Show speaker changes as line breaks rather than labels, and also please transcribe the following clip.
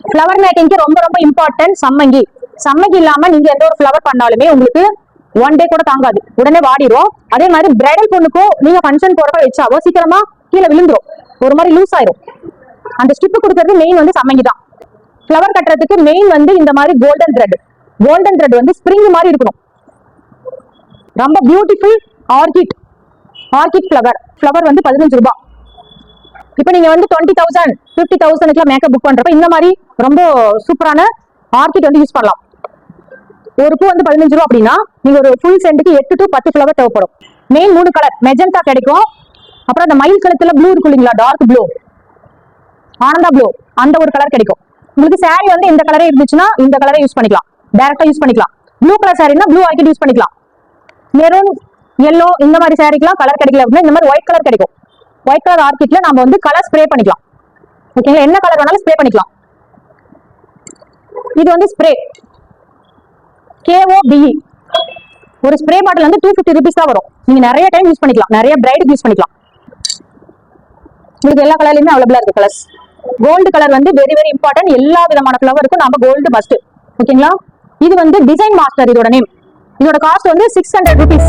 Flower மேக்கிங்க்கு ரொம்ப ரொம்ப important சம்மங்கி. சம்மங்கி இல்லாம நீங்க எந்த ஒரு ஃப்ளவர் பண்ணாலுமே உங்களுக்கு 1 day கூட தாங்காது, உடனே வாடிடும். அதே மாதிரி பிரைடல் பொண்ணுக்கும் நீங்க ஃபங்க்ஷன் போறப்ப வச்சாவோ சீக்கிரமா கீழே விழுந்துரும், ஒரு மாதிரி லூஸ் ஆயிரும். அந்த ஸ்டிப் கொடுக்கறது மெயின் வந்து சம்மங்கி தான். ஃப்ளவர் கட்டுறதுக்கு மெயின் வந்து இந்த மாதிரி கோல்டன் த்ரெட். கோல்டன் த்ரெட் வந்து ஸ்ப்ரிங் மாதிரி இருக்கணும். ரொம்ப பியூட்டிஃபுல் ஆர்கிட். ஆர்கிட் ஃப்ளவர் வந்து 15 ரூபாய். இப்போ நீங்க வந்து 20,000 50,000 மேக்கப் புக் பண்றப்ப இந்த மாதிரி ரொம்ப சூப்பரான ஆர்கிட் வந்து யூஸ் பண்ணலாம். ஒரு பூ வந்து 15 ரூபா அப்படின்னா நீங்க ஒரு ஃபுல் சென்ட்டுக்கு 8 to 10 ஃப்ளவர் தேவைப்படும். மெயின் 3 கலர் மெஜந்தா கிடைக்கும். அப்புறம் அந்த மயில் கலத்துல ப்ளூ இருக்கு இல்லைங்களா, டார்க் ப்ளூ, ஆனந்தா ப்ளூ, அந்த ஒரு கலர் கிடைக்கும். உங்களுக்கு சாரி வந்து இந்த கலரே இருந்துச்சுன்னா இந்த கலரை யூஸ் பண்ணிக்கலாம், டைரக்டா யூஸ் பண்ணிக்கலாம். ப்ளூ கலர் சாரினா ப்ளூ ஆர்கிட் யூஸ் பண்ணிக்கலாம். மெரூன், yellow இந்த மாதிரி சாரிக்கெல்லாம் கலர் கிடைக்கல அப்படின்னா இந்த மாதிரி ஒயிட் கலர் கிடைக்கும். ஒயிட் கலர் ஆர்கிட்ல நம்ம வந்து கலர் ஸ்ப்ரே பண்ணிக்கலாம். ஓகேங்களா, என்ன கலர் வேணாலும் ஸ்ப்ரே பண்ணிக்கலாம். இது வந்து ஸ்ப்ரே KOBE. ஒரு ஸ்ப்ரே பாட்டில் வந்து 250 rupees தான் வரும். நீங்க நிறைய டைம் யூஸ் பண்ணிக்கலாம், நிறைய பிரைடுக்கு யூஸ் பண்ணிக்கலாம். உங்களுக்கு எல்லா கலர்லயுமே அவைலபிளா இருக்கு கலர்ஸ். கோல்டு கலர் வந்து வெரி வெரி இம்பார்ட்டன்ட். எல்லா விதமான ஃப்ளவருக்கும் நம்ம கோல்டு மஸ்ட். ஓகேங்களா, இது வந்து டிசைன் மாஸ்டர் இதோட நேம். இதோட காஸ்ட் வந்து 600 rupees.